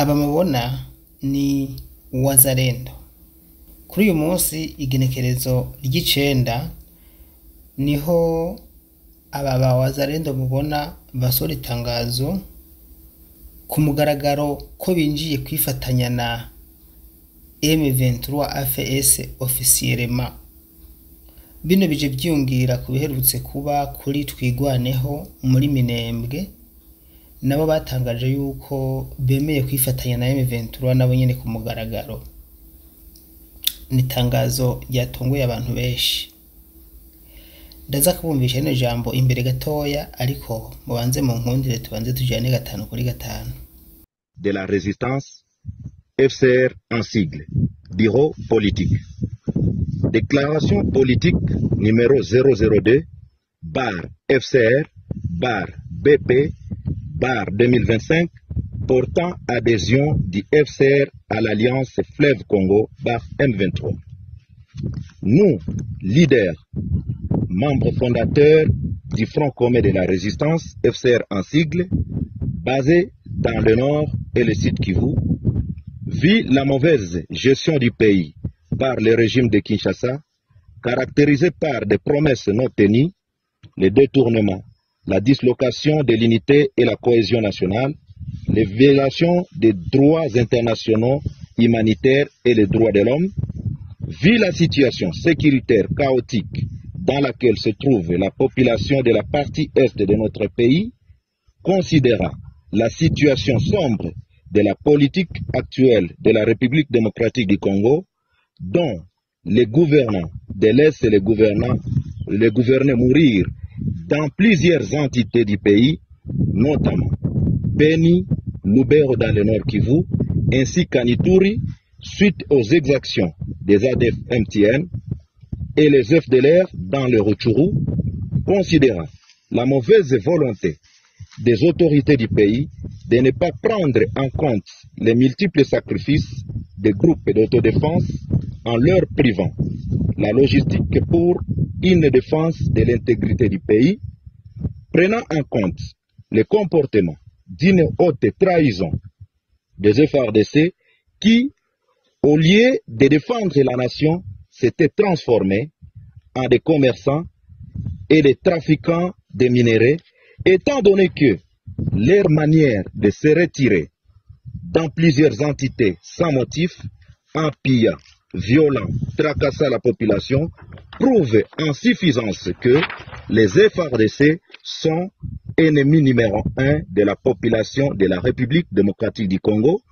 aba mubona ni Wazalendo. Kuri uyu munsi igenekerezo ry'icenda niho aba ba Wazalendo mubona basohora itangazo ku mugaragaro ko binjiye kwifatanya na M23 AFS officiellement. Bino bije byungira ku biherutse kuba kuri Twigwaneho muri Minembwe, nabo batangaje yuko bemeye kwifatanya na M23 nabo nyene ku mugaragaro. Ni tangazo ryatunguye abantu benshi. Ndaza kubumvisha ino jambo imbere gatoya, ariko mubanze mu nkundire tubanze tujane 5 kuri 5. De la résistance, FCR en sigle, bureau politique. Déclaration politique numéro 002, bar FCR, bar BP, bar 2025, portant adhésion du FCR à l'Alliance Fleuve Congo, bar M23. Nous, leaders, membres fondateurs du Front commun de la résistance, FCR en sigle, basé dans le nord et le sud Kivu, vu la mauvaise gestion du pays par le régime de Kinshasa, caractérisé par des promesses non tenues, les détournements, la dislocation de l'unité et la cohésion nationale, les violations des droits internationaux humanitaires et les droits de l'homme, vu la situation sécuritaire chaotique dans laquelle se trouve la population de la partie est de notre pays, considérant la situation sombre de la politique actuelle de la République démocratique du Congo, dont les gouvernants de l'Est et les gouvernés mourir dans plusieurs entités du pays, notamment Beni, Lubero dans le Nord Kivu, ainsi qu'à Ituri, suite aux exactions des ADF MTN et les FDLR dans le Rutshuru, considérant la mauvaise volonté des autorités du pays de ne pas prendre en compte les multiples sacrifices des groupes d'autodéfense en leur privant la logistique pour une défense de l'intégrité du pays, prenant en compte le comportement d'une haute trahison des FARDC qui, au lieu de défendre la nation, s'étaient transformés en des commerçants et des trafiquants de minerais, étant donné que leur manière de se retirer dans plusieurs entités sans motif, en pillant, violant, tracassant la population, prouve en suffisance que les FARDC sont ennemis numéro 1 de la population de la République démocratique du Congo,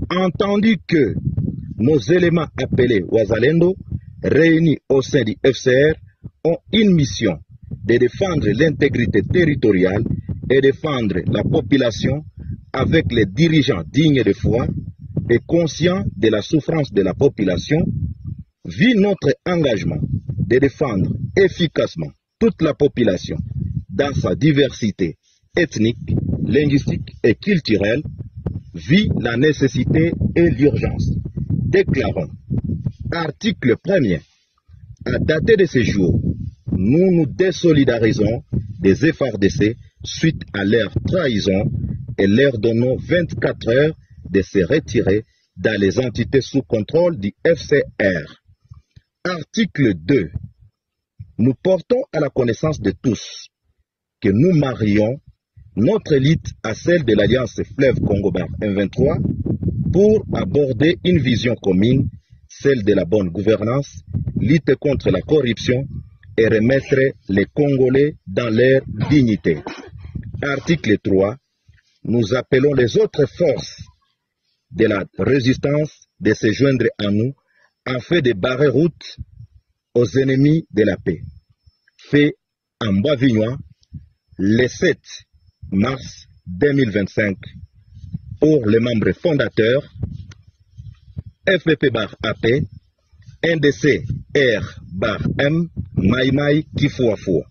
entendu que nos éléments appelés Wazalendo, réunis au sein du FCR, ont une mission de défendre l'intégrité territoriale et défendre la population avec les dirigeants dignes de foi et conscients de la souffrance de la population, vu notre engagement de défendre efficacement toute la population dans sa diversité ethnique, linguistique et culturelle, vu la nécessité et l'urgence. Déclarons, article 1er, à dater de ce jour, nous nous désolidarisons des FARDC suite à leur trahison et leur donnons 24 heures de se retirer dans les entités sous contrôle du FCR. Article 2. Nous portons à la connaissance de tous que nous marions notre élite à celle de l'Alliance Fleuve Congo M23 pour aborder une vision commune, celle de la bonne gouvernance, lutter contre la corruption et remettre les Congolais dans leur dignité. Article 3. Nous appelons les autres forces de la résistance de se joindre à nous afin de barrer route aux ennemis de la paix. Fait en Bois-Vignois le 7 mars 2025 pour les membres fondateurs FPP-AP, NDC-R-M, Maïmaï Kifuafua.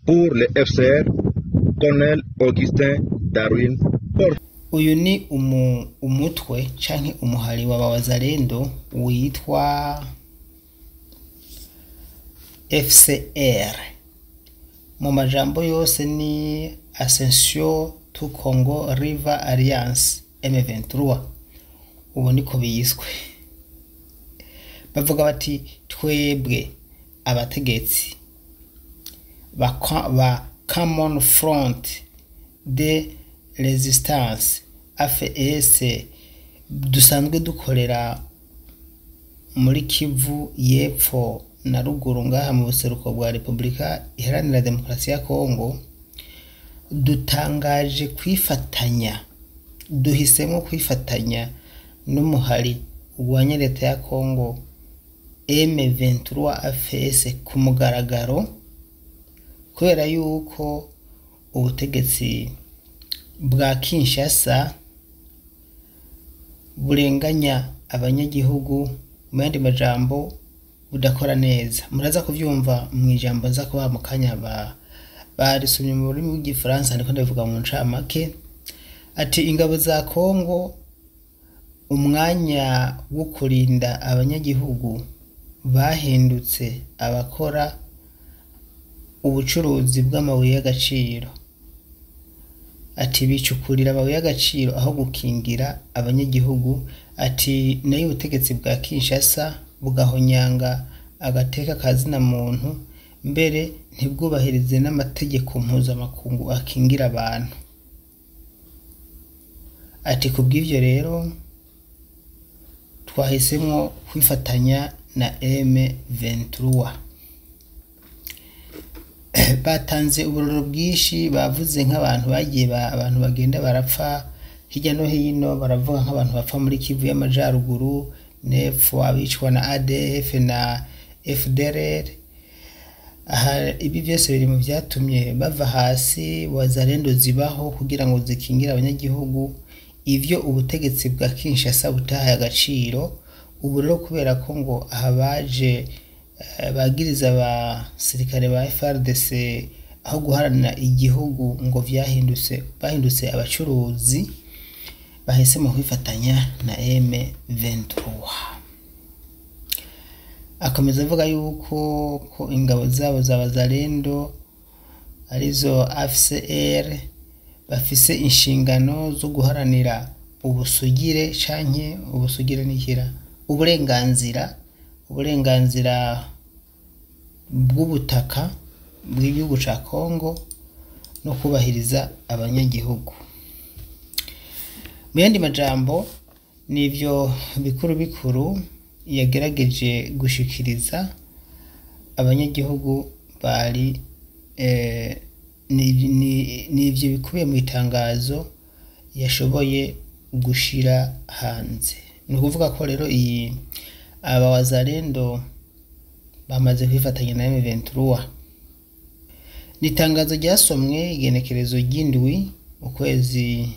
Pour le FCR, Colonel Augustin Darwin Porte. Uyu ni umutwe canke umuhari wa Wazalendo witwa FCR. Mu majambo yose ni Ascension to Congo River Alliance, M23 ubu niko biyiswe. Bavuga bati twebwe abategetsi ba Common Front de Resistance AFS dusanzwe dukorera muri Kivu y'Epfo na ruguru ngaha mu buseruko bwa Repubulika Iharanira Demokarasi ya Kongo, dutangaje duhisemo kwifatanya n'umuhari urwanya leta ya Kongo M23 AFS ku mugaragaro, kubera yuko ubutegetsi bwa Kinshasa burenganya abanyagihugu, mu yandi majambo budakora neza. Muraza kuvyumva mu ijambo nza kuba mu kanya barisomye mu rurimi rw'igifaransa, ndiko ndavuga mu ncamake. Ati ingabo za Kongo umwanya wo kurinda abanyagihugu bahindutse abakora ubucuruzi bw'amabuye y'agaciro. Ati bicukurira amabuye y'agaciro aho gukingira abanyagihugu. Ati nayo ubutegetsi bwa Kinshasa bugahonyanga agateka kazina muntu, mbere ntibwubahirize n'amategeko mpuzamakungu akingira abantu. Ati kubw'ivyo rero twahisemo kwifatanya na M23. Batanze uburoro bwinshi, bavuze nk'abantu bagiye abantu bagenda barapfa hirya no hino, baravuga nk'abantu bapfa muri Kivu y'Amajyaruguru n'Epfo, abicwa na ADF na FDLR. Ibi byose biri mu byatumye bava hasi wazalendo zibaho kugira ngo zikingire abanyagihugu. Ivyo ubutegetsi bwa Kinshasa butahaye agaciro. Ubu rero kubera ko ngo ahabaje bagiriza abasirikare ba FARDC aho guharanira igihugu ngo bahindutse abacuruzi, bahisemo kwifatanya na M23. Akomeza avuga yuko ko ingabo zabo z'abazalendo arizo AFCR bafise inshingano zo guharanira ubusugire canke ubusugire nikira uburenganzira bw'ubutaka bw'igihugu ca Kongo no kubahiriza abanyagihugu. Mu yandi majambo nivyo bikuru yagerageje gushikiriza abanyagihugu bari nivyo bikubiye mu itangazo yashoboye gushira hanze. Ni ukuvuga ko rero abawazalendo bamaze kwifatanya na M23. Nitangazo ryasomwe igenekerezo ry'indwi ukwezi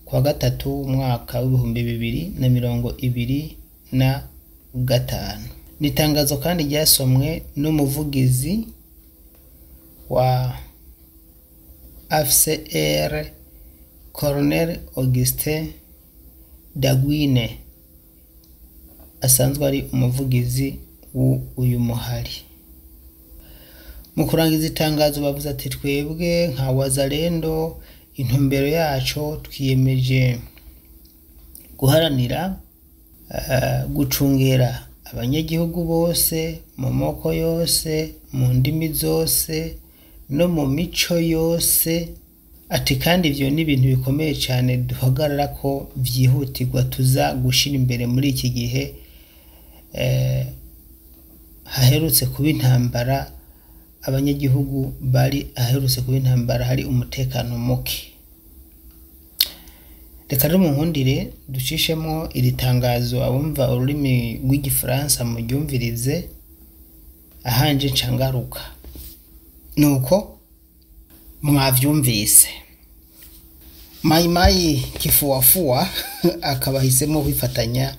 kwa gatatu umwaka w'2025. Nitangazo kandi ryasomwe n'umuvugizi wa AFCR Colonel Augustin Dagwine, asanzwe ari umuvugizi w'uyu muhari. Mu kurangiza itangazo bavuze ati twebwe nka wazalendo intumbero yacu twiyemeje guharanira gucungera abanyagihugu bose mu moko yose, mu ndimi zose no mu mico yose. Ati kandi ivyo ni ibintu bikomeye cyane duhagarara ko vyihutirwa tuza gushira imbere muri iki gihe haherutse kuba intambara, abanyagihugu bari aherutse kuba intambara, hari umutekano muke. Reka rero munkundire ducishemo iri tangazo abumva ururimi rw'igifaransa mu ryumvirize ahanje cangaruka. Nuko mwavyumvise Maimai Kifuafua akabahisemo kwifatanya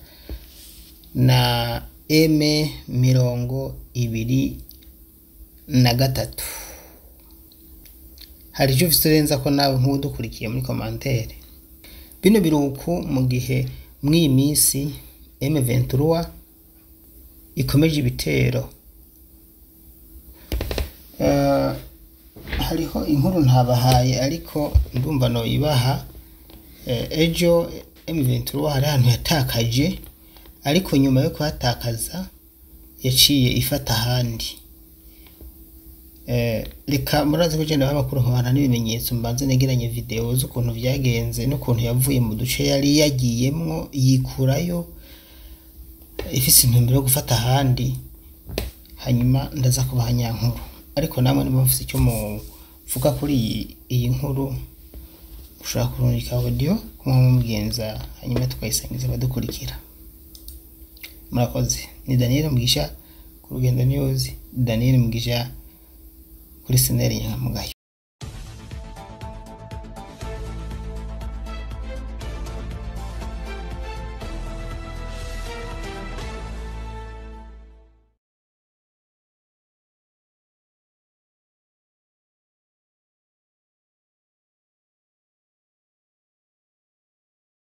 na M23. Hari icyo visorenza ko nawe nk'udukurikiye muri commentaire. Bino biruku mu gihe mw'iyi minsi M23 ikomeje ibitero. Hariho inkuru ntabahaye ariko ndumva no ibaha ejo M23 hari ahantu yatakaje, ariko nyuma yo kuhatakaza yaciye ifata ahandi. Reka murazi ko genda babakuru nkabana n'ibimenyetso mbanze negeranye video z'ukuntu vyagenze n'ukuntu yavuye mu duce yari yagiyemwo yikurayo ifise intumbero yo gufata ahandi, hanyuma ndaza kubaha nyankuru. Ariko namwe niba mufise icyo muvuga kuri iyi nkuru ushaka kurungika audio kumwe mugenza, hanyuma tukayisangiza abadukurikira. Murakoze. Ni Daniel Mugisha ku Rugendo News, Daniel Mugisha kuri Seneri Nyamugayo.